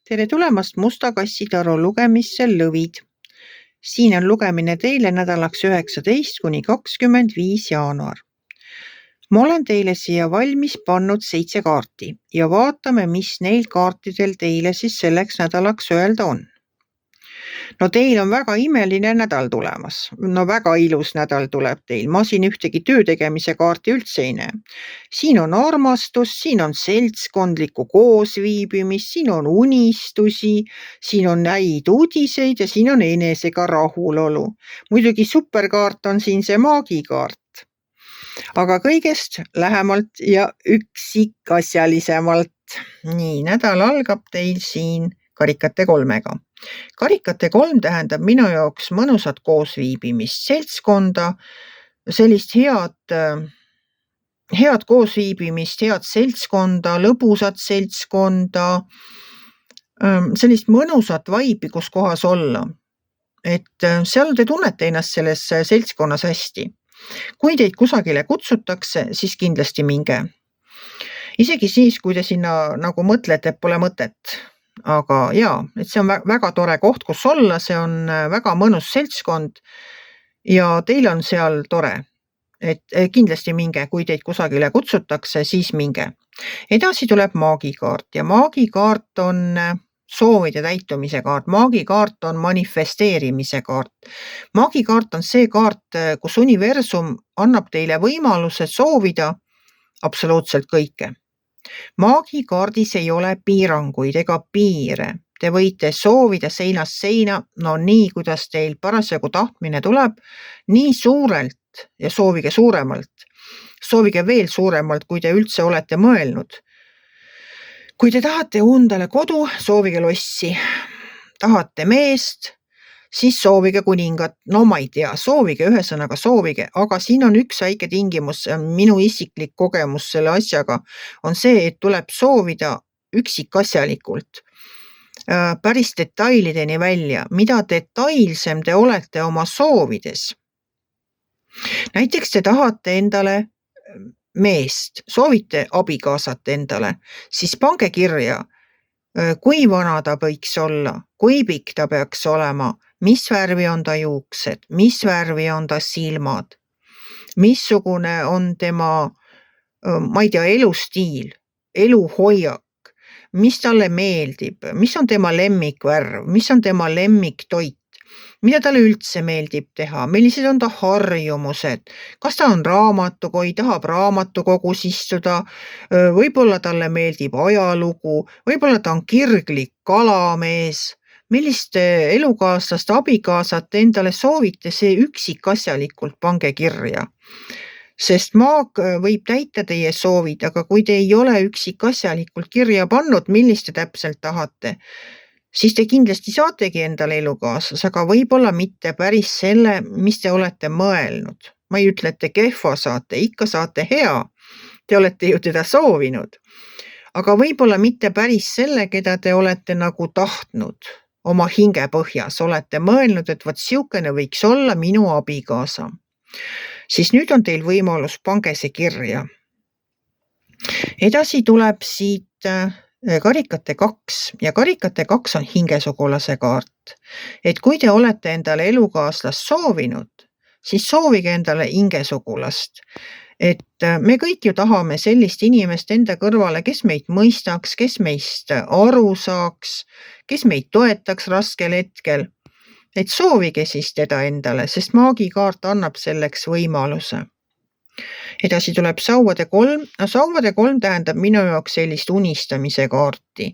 Tere tulemast Musta kassitaru lugemisse Lõvid. Siin on lugemine teile nädalaks 19 kuni 25 jaanuar. Ma olen teile siia valmis pannud 7 kaarti ja vaatame, mis neil kaartidel teile siis selleks nädalaks öelda on. No teil on väga imeline nädal tulemas. No väga ilus nädal tuleb teil. Ma siin ühtegi töö tegemise kaarti üldse ei näe. Siin on armastus, siin on seltskondlikku koosviibimist, siin on unistusi, siin on häid uudiseid ja siin on enesega rahulolu. Muidugi superkaart on siin see maagikaart. Aga kõigest lähemalt ja üksikasjalisemalt. Nii, nädal algab teil siin karikate 3-ga. Karikate 3 tähendab minu jaoks mõnusat koosviibimist, seltskonda, sellist head koosviibimist, head seltskonda, lõbusat seltskonda, sellist mõnusat vaibi, kus kohas olla. Et seal te tunnete ennast selles seltskonnas hästi. Kui teid kusagile kutsutakse, siis kindlasti minge. Isegi siis, kui te sinna nagu mõtlete, et pole mõtet. Aga jaa, et see on väga tore koht, kus olla, see on väga mõnus seltskond ja teil on seal tore. Et kindlasti minge, kui teid kusagile kutsutakse, siis minge. Edasi tuleb maagikaart ja maagikaart on soovide täitumise kaart. Maagikaart on manifesteerimise kaart. Maagikaart on see kaart, kus universum annab teile võimaluse soovida absoluutselt kõike. Maagikaardis ei ole piiranguid ega piire. Te võite soovida seinast seina, no nii, kuidas teil parasjagu tahtmine tuleb, nii suurelt ja soovige suuremalt. Soovige veel suuremalt, kui te üldse olete mõelnud. Kui te tahate endale kodu, soovige lossi. Tahate meest, siis soovige kuningat. No ma ei tea, soovige, ühesõnaga soovige, aga siin on üks väike tingimus, minu isiklik kogemus selle asjaga on see, et tuleb soovida üksikasjalikult, päris detailideni välja, mida detailsem te olete oma soovides. Näiteks te tahate endale meest, soovite abikaasat endale, siis pange kirja, kui vana ta võiks olla, kui pikk ta peaks olema, mis värvi on ta juuksed, mis värvi on ta silmad, missugune on tema, ma ei tea, elustiil, eluhoiak, mis talle meeldib, mis on tema lemmikvärv, mis on tema lemmiktoit, mida talle üldse meeldib teha, millised on ta harjumused, kas ta on raamatukoi, tahab raamatukogus istuda, võib-olla talle meeldib ajalugu, võib-olla ta on kirglik kalamees, millist elukaaslast, abikaasat endale soovite, see üksikasjalikult pange kirja. Sest maag võib täita teie soovid, aga kui te ei ole üksikasjalikult kirja pannud, millist te täpselt tahate, siis te kindlasti saategi endale elukaaslas, aga võib-olla mitte päris selle, mis te olete mõelnud. Ma ei ütle, et te kehva saate, ikka saate hea. Te olete ju teda soovinud. Aga võib-olla mitte päris selle, keda te olete nagu tahtnud. Oma hinge põhjas olete mõelnud, et võt siukene võiks olla minu abikaasa. Siis nüüd on teil võimalus, pange see kirja. Edasi tuleb siit karikate 2 ja karikate 2 on hingesugulase kaart. Et kui te olete endale elukaaslast soovinud, siis soovige endale hingesugulast. Et me kõik ju tahame sellist inimest enda kõrvale, kes meid mõistaks, kes meist aru saaks, kes meid toetaks raskel hetkel. Et soovige siis teda endale, sest maagikaart annab selleks võimaluse. Edasi tuleb sauade 3. No sauade 3 tähendab minu jaoks sellist unistamise kaarti.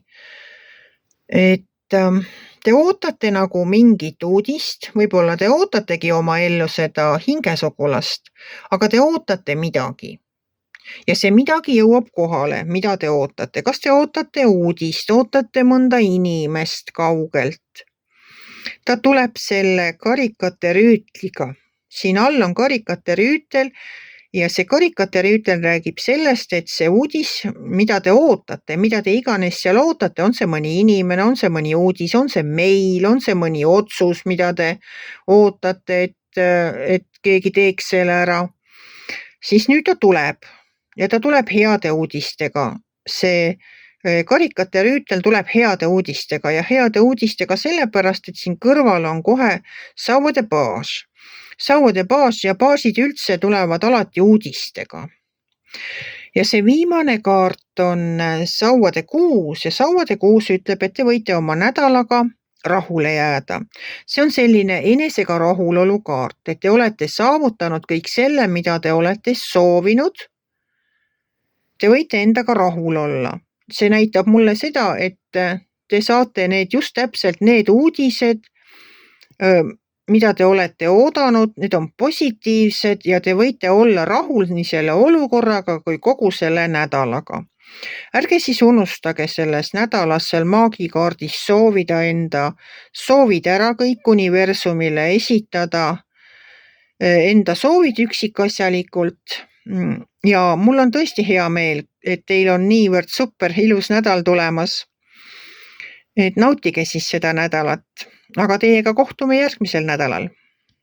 Et te ootate nagu mingit uudist, võib-olla te ootategi oma ellu seda hingesugulast, aga te ootate midagi. Ja see midagi jõuab kohale, mida te ootate. Kas te ootate uudist, ootate mõnda inimest kaugelt? Ta tuleb selle karikate rüütliga. Siin all on karikate rüütel ja see karikate rüütel räägib sellest, et see uudis, mida te ootate, mida te iganes seal ootate, on see mõni inimene, on see mõni uudis, on see meil, on see mõni otsus, mida te ootate, et keegi teeks selle ära. Siis nüüd ta tuleb ja ta tuleb heade uudistega. See Karikate Rüütel tuleb heade uudistega ja heade uudistega sellepärast, et siin kõrval on kohe sauade baas. Sauade baas ja baasid üldse tulevad alati uudistega. Ja see viimane kaart on sauade kuus ja sauade kuus ütleb, et te võite oma nädalaga rahule jääda. See on selline enesega rahulolu kaart, et te olete saavutanud kõik selle, mida te olete soovinud. Te võite endaga rahul olla. See näitab mulle seda, et te saate just täpselt need uudised, mida te olete oodanud, need on positiivsed ja te võite olla rahul nii selle olukorraga kui kogu selle nädalaga. Ärge siis unustage selles nädalas seal maagikaardis soovida enda soovid ära kõik universumile esitada, enda soovid üksikasjalikult ja mul on tõesti hea meel, et teil on niivõrd super ilus nädal tulemas. Et nautige siis seda nädalat, aga teiega kohtume järgmisel nädalal.